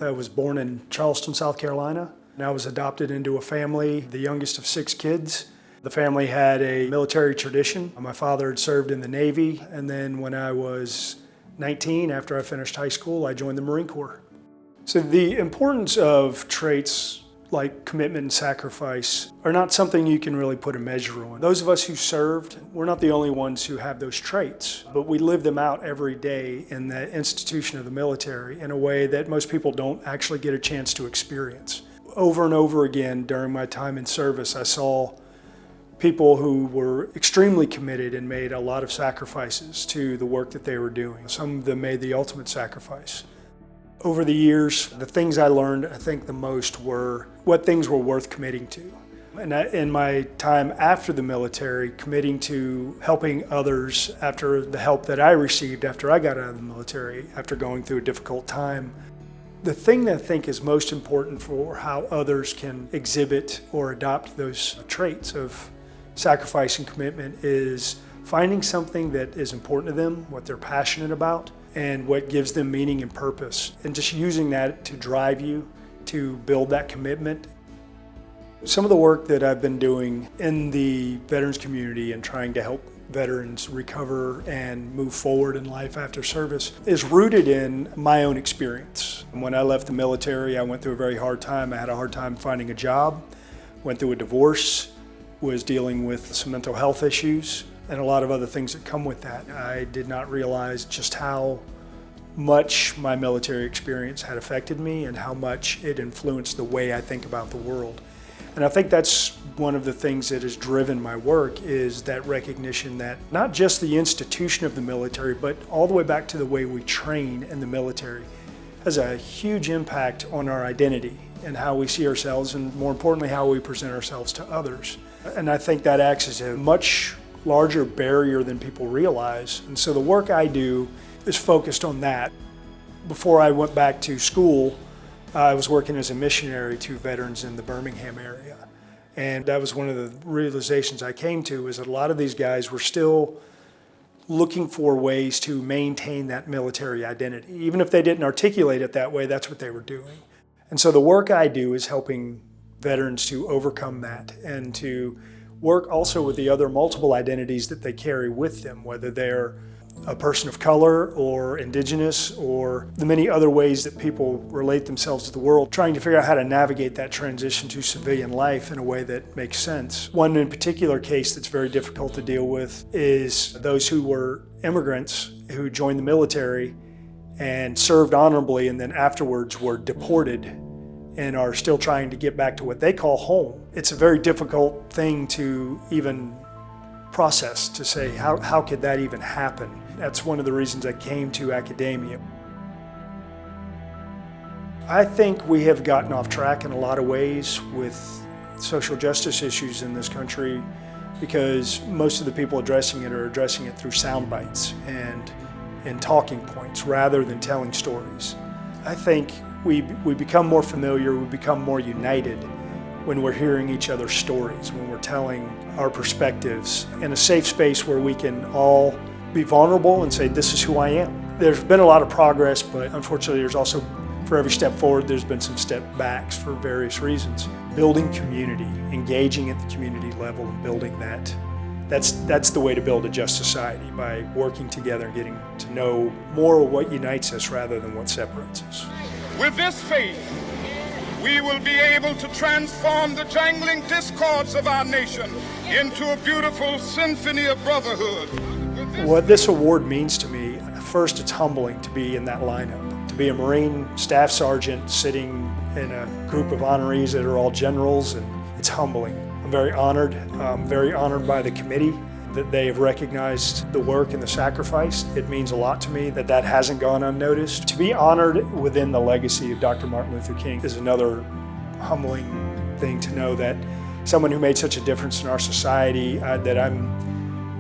I was born in Charleston, South Carolina, and I was adopted into a family, the youngest of 6 kids. The family had a military tradition. My father had served in the Navy, and then when I was 19, after I finished high school, I joined the Marine Corps. So the importance of traits like commitment and sacrifice are not something you can really put a measure on. Those of us who served, we're not the only ones who have those traits, but we live them out every day in the institution of the military in a way that most people don't actually get a chance to experience. Over and over again during my time in service, I saw people who were extremely committed and made a lot of sacrifices to the work that they were doing. Some of them made the ultimate sacrifice. Over the years, the things I learned, I think the most, were what things were worth committing to. And in my time after the military, committing to helping others after the help that I received after I got out of the military, after going through a difficult time. The thing that I think is most important for how others can exhibit or adopt those traits of sacrifice and commitment is finding something that is important to them, what they're passionate about, and what gives them meaning and purpose, and just using that to drive you to build that commitment. Some of the work that I've been doing in the veterans community and trying to help veterans recover and move forward in life after service is rooted in my own experience. When I left the military, I went through a very hard time. I had a hard time finding a job, went through a divorce, was dealing with some mental health issues, and a lot of other things that come with that. I did not realize just how much my military experience had affected me and how much it influenced the way I think about the world. And I think that's one of the things that has driven my work, is that recognition that not just the institution of the military, but all the way back to the way we train in the military has a huge impact on our identity and how we see ourselves, and more importantly, how we present ourselves to others. And I think that acts as a much larger barrier than people realize. And so the work I do is focused on that. Before I went back to school, I was working as a missionary to veterans in the Birmingham area. And that was one of the realizations I came to, is that a lot of these guys were still looking for ways to maintain that military identity. Even if they didn't articulate it that way, that's what they were doing. And so the work I do is helping veterans to overcome that and to work also with the other multiple identities that they carry with them, whether they're a person of color or indigenous or the many other ways that people relate themselves to the world, trying to figure out how to navigate that transition to civilian life in a way that makes sense. One in particular case that's very difficult to deal with is those who were immigrants who joined the military and served honorably and then afterwards were deported and are still trying to get back to what they call home. It's a very difficult thing to even process, to say, how could that even happen? That's one of the reasons I came to academia. I think we have gotten off track in a lot of ways with social justice issues in this country, because most of the people addressing it are addressing it through sound bites and talking points rather than telling stories. I think we become more familiar, we become more united when we're hearing each other's stories, when we're telling our perspectives in a safe space where we can all be vulnerable and say, this is who I am. There's been a lot of progress, but unfortunately there's also, for every step forward, there's been some step backs for various reasons. Building community, engaging at the community level and building that, that's the way to build a just society, by working together and getting to know more of what unites us rather than what separates us. With this faith, we will be able to transform the jangling discords of our nation into a beautiful symphony of brotherhood. What this award means to me, first, it's humbling to be in that lineup, to be a Marine Staff Sergeant sitting in a group of honorees that are all generals, and it's humbling. I'm very honored by the committee that they have recognized the work and the sacrifice. It means a lot to me that that hasn't gone unnoticed. To be honored within the legacy of Dr. Martin Luther King is another humbling thing, to know that someone who made such a difference in our society, that I'm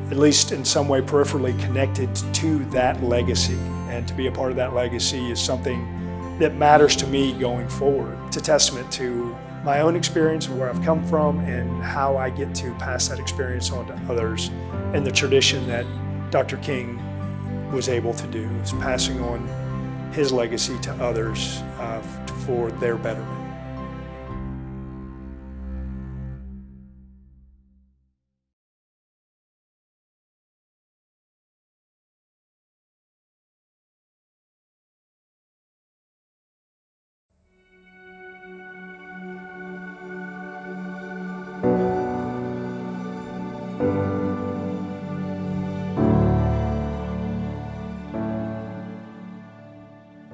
at least in some way peripherally connected to that legacy, and to be a part of that legacy is something that matters to me going forward. It's a testament to my own experience, where I've come from, and how I get to pass that experience on to others, and the tradition that Dr. King was able to do, is passing on his legacy to others for their betterment.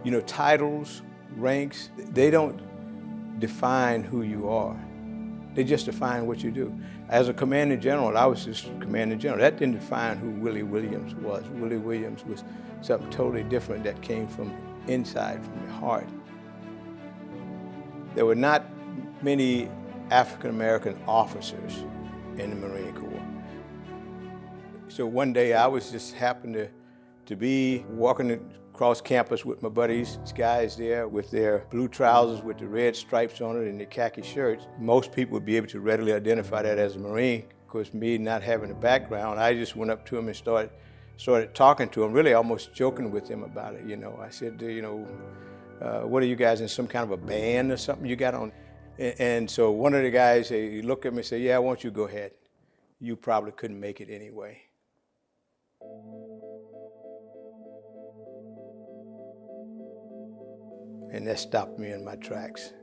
You know, titles, ranks, they don't define who you are. They just define what you do. As a commanding general, I was just commanding general. That didn't define who Willie Williams was. Willie Williams was something totally different that came from inside, from the heart. There were not many African-American officers in the Marine Corps. So one day I was just happened to be walking across campus with my buddies, these guys there with their blue trousers with the red stripes on it and their khaki shirts. Most people would be able to readily identify that as a Marine. Of course, me not having a background, I just went up to them and started talking to them, really almost joking with them about it. You know, I said, what are you guys, in some kind of a band or something you got on? And so one of the guys, he looked at me and said, yeah, why don't you go ahead? You probably couldn't make it anyway. And that stopped me in my tracks,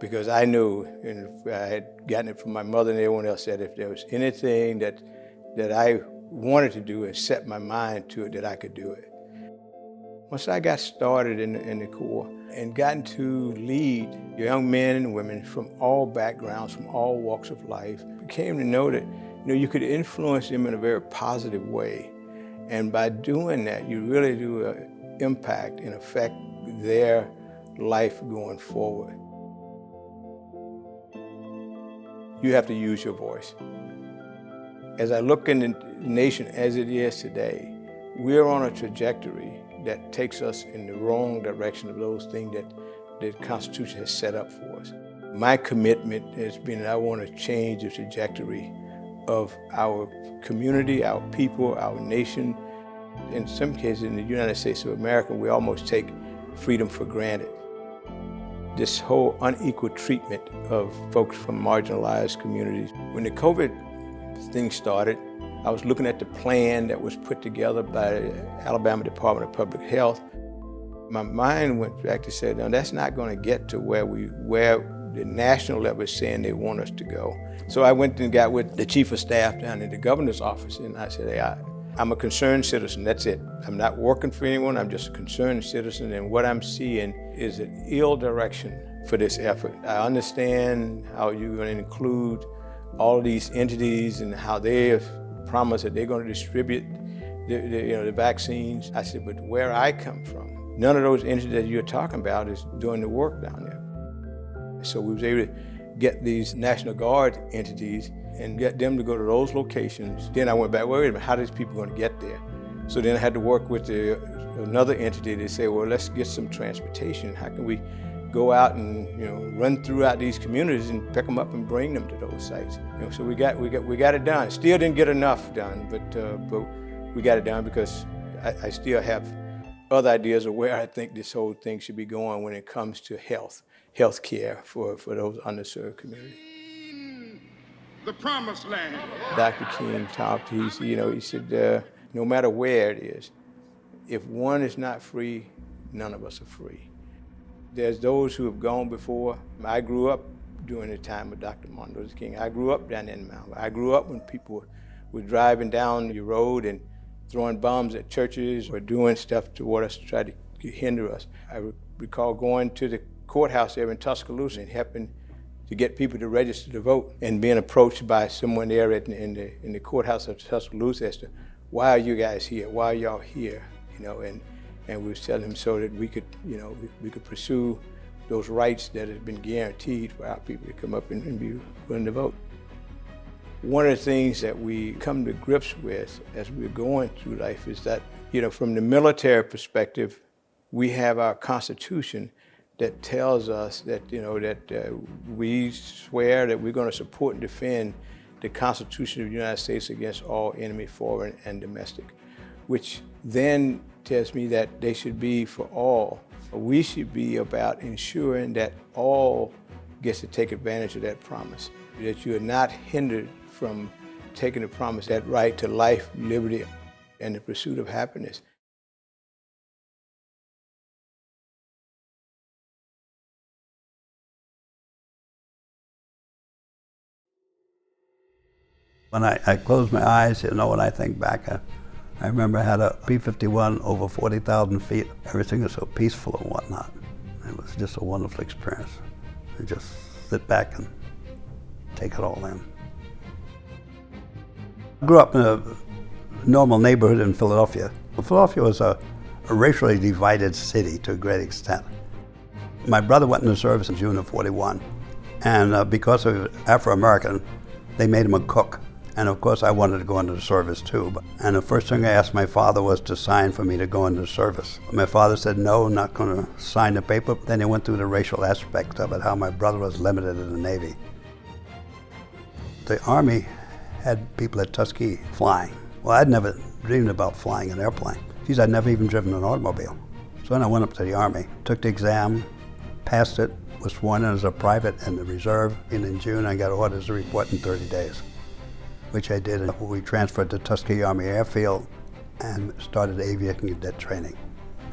because I knew, and I had gotten it from my mother and everyone else, that if there was anything that I wanted to do and set my mind to it, that I could do it. Once I got started in the Corps and gotten to lead young men and women from all backgrounds, from all walks of life, I came to know that you could influence them in a very positive way. And by doing that, you really do impact and affect their life going forward. You have to use your voice. As I look in the nation as it is today, we're on a trajectory that takes us in the wrong direction of those things that the Constitution has set up for us. My commitment has been that I want to change the trajectory of our community, our people, our nation. In some cases, in the United States of America, we almost take freedom for granted. This whole unequal treatment of folks from marginalized communities. When the COVID thing started, I was looking at the plan that was put together by the Alabama Department of Public Health. My mind went back to say, no, that's not going to get to where the national level is saying they want us to go. So I went and got with the chief of staff down in the governor's office, and I said, hey, I'm a concerned citizen, that's it. I'm not working for anyone, I'm just a concerned citizen, and what I'm seeing is an ill direction for this effort. I understand how you're going to include all of these entities and how they have promised that they're going to distribute the vaccines. I said, but where I come from, none of those entities that you're talking about is doing the work down there. So we was able to get these National Guard entities and get them to go to those locations. Then I went back, wait a minute, how are these people going to get there? So then I had to work with another entity to say, well, let's get some transportation. How can we go out and run throughout these communities and pick them up and bring them to those sites? So we got it done. Still didn't get enough done, but we got it done because I still have other ideas of where I think this whole thing should be going when it comes to health care for those underserved communities. The promised land. Dr. King talked, he said, no matter where it is, if one is not free, none of us are free. There's those who have gone before. I grew up during the time of Dr. Martin Luther King. I grew up down in Mountain. I grew up when people were driving down the road and throwing bombs at churches or doing stuff toward us to try to hinder us. I recall going to the courthouse there in Tuscaloosa and helping to get people to register to vote, and being approached by someone there in the courthouse of Tuscaloosa as to, why are you guys here? Why are y'all here? And we was telling them so that we could pursue those rights that had been guaranteed for our people to come up and be willing to vote. One of the things that we come to grips with as we're going through life is that, from the military perspective, We have our Constitution that tells us that, we swear that we're going to support and defend the Constitution of the United States against all enemy, foreign and domestic, which then tells me that they should be for all. We should be about ensuring that all gets to take advantage of that promise, that you are not hindered from taking the promise, that right to life, liberty, and the pursuit of happiness. When I close my eyes, when I think back, I remember I had a P-51 over 40,000 feet. Everything was so peaceful and whatnot. It was just a wonderful experience. You just sit back and take it all in. I grew up in a normal neighborhood in Philadelphia. Philadelphia was a racially divided city to a great extent. My brother went into service in June of '41, and because of Afro-American, they made him a cook. And of course I wanted to go into the service too. And the first thing I asked my father was to sign for me to go into the service. My father said, no, I'm not going to sign the paper. Then he went through the racial aspect of it, how my brother was limited in the Navy. The Army had people at Tuskegee flying. Well, I'd never dreamed about flying an airplane. Geez, I'd never even driven an automobile. So then I went up to the Army, took the exam, passed it, was sworn in as a private in the reserve, and in June I got orders to report in 30 days, which I did. And we transferred to Tuskegee Army Airfield and started aviation cadet training.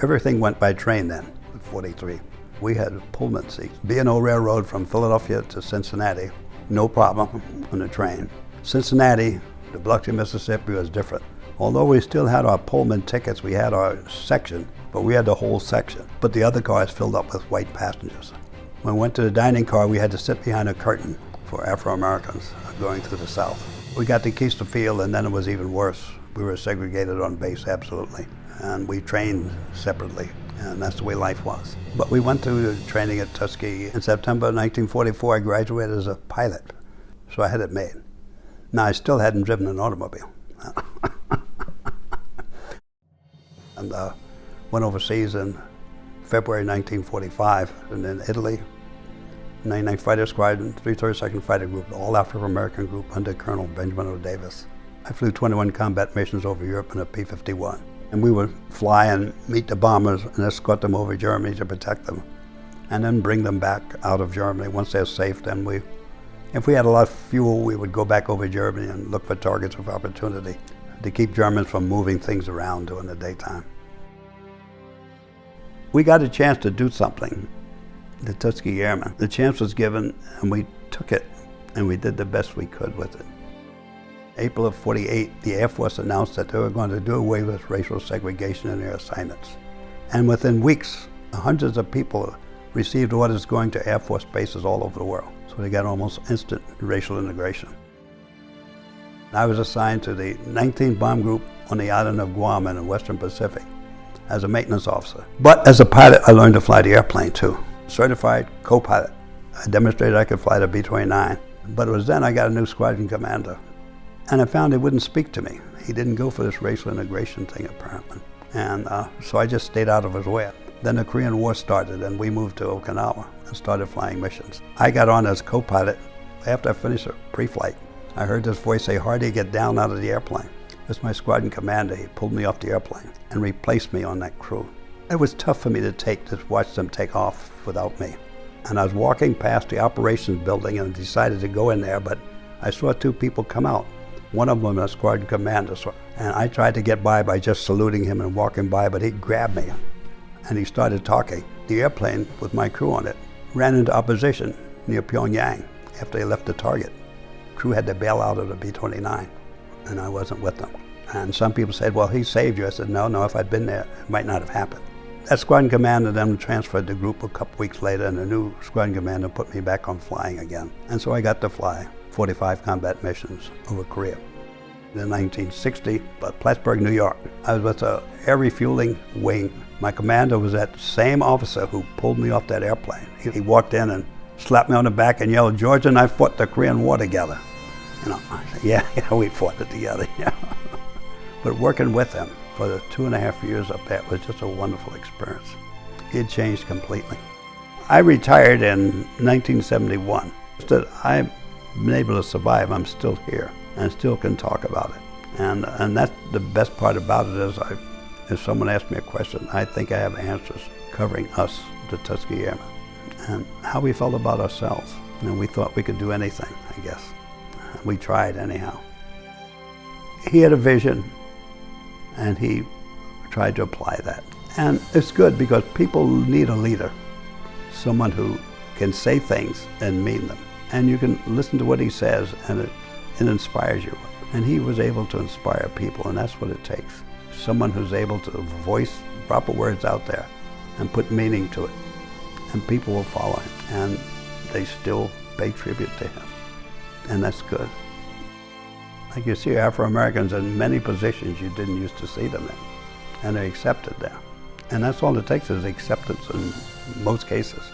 Everything went by train then, in '43. We had Pullman seats. B&O Railroad from Philadelphia to Cincinnati, no problem on the train. Cincinnati to Biloxi, Mississippi was different. Although we still had our Pullman tickets, we had our section, but we had the whole section. But the other cars filled up with white passengers. When we went to the dining car, we had to sit behind a curtain for Afro-Americans going through the South. We got to Keystone Field, and then it was even worse. We were segregated on base, absolutely. And we trained separately, and that's the way life was. But we went through the training at Tuskegee. In September 1944, I graduated as a pilot, so I had it made. Now, I still hadn't driven an automobile. And went overseas in February 1945, and in Italy, 99th Fighter Squadron, 332nd Fighter Group, all African-American group under Colonel Benjamin O. Davis. I flew 21 combat missions over Europe in a P-51. And we would fly and meet the bombers and escort them over Germany to protect them, and then bring them back out of Germany. Once they're safe, then if we had a lot of fuel, we would go back over Germany and look for targets of opportunity to keep Germans from moving things around during the daytime. We got a chance to do something, the Tuskegee Airmen. The chance was given, and we took it, and we did the best we could with it. April of '48, the Air Force announced that they were going to do away with racial segregation in their assignments. And within weeks, hundreds of people received orders going to Air Force bases all over the world. So they got almost instant racial integration. I was assigned to the 19th Bomb Group on the island of Guam in the Western Pacific as a maintenance officer. But as a pilot, I learned to fly the airplane too. Certified co-pilot. I demonstrated I could fly the B-29. But it was then I got a new squadron commander. And I found he wouldn't speak to me. He didn't go for this racial integration thing, apparently. And so I just stayed out of his way. Then the Korean War started, and we moved to Okinawa and started flying missions. I got on as co-pilot. After I finished a pre-flight, I heard this voice say, "Hardy, get down out of the airplane." It's my squadron commander. He pulled me off the airplane and replaced me on that crew. It was tough for me to just watch them take off without me. And I was walking past the operations building and decided to go in there, but I saw two people come out. One of them was a squadron commander, and I tried to get by just saluting him and walking by, but he grabbed me and he started talking. The airplane with my crew on it ran into opposition near Pyongyang after they left the target. Crew had to bail out of the B-29, and I wasn't with them. And some people said, well, he saved you. I said, no, if I'd been there, it might not have happened. That squadron commander then transferred the group a couple weeks later, and the new squadron commander put me back on flying again. And so I got to fly 45 combat missions over Korea. In 1960, at Plattsburgh, New York, I was with an air refueling wing. My commander was that same officer who pulled me off that airplane. He walked in and slapped me on the back and yelled, "George and I fought the Korean War together." I said, yeah, we fought it together, yeah. But working with him for the 2.5 years up there was just a wonderful experience. It changed completely. I retired in 1971. That I've been able to survive. I'm still here and still can talk about it. And that's the best part about it is if someone asks me a question, I think I have answers covering us, the Tuskegee Airmen, and how we felt about ourselves. And we thought we could do anything, I guess. We tried anyhow. He had a vision, and he tried to apply that. And it's good because people need a leader, someone who can say things and mean them. And you can listen to what he says, and it inspires you. And he was able to inspire people, and that's what it takes. Someone who's able to voice proper words out there and put meaning to it. And people will follow him, and they still pay tribute to him. And that's good. Like you see Afro-Americans in many positions you didn't used to see them in, and they're accepted there. And that's all it takes is acceptance in most cases.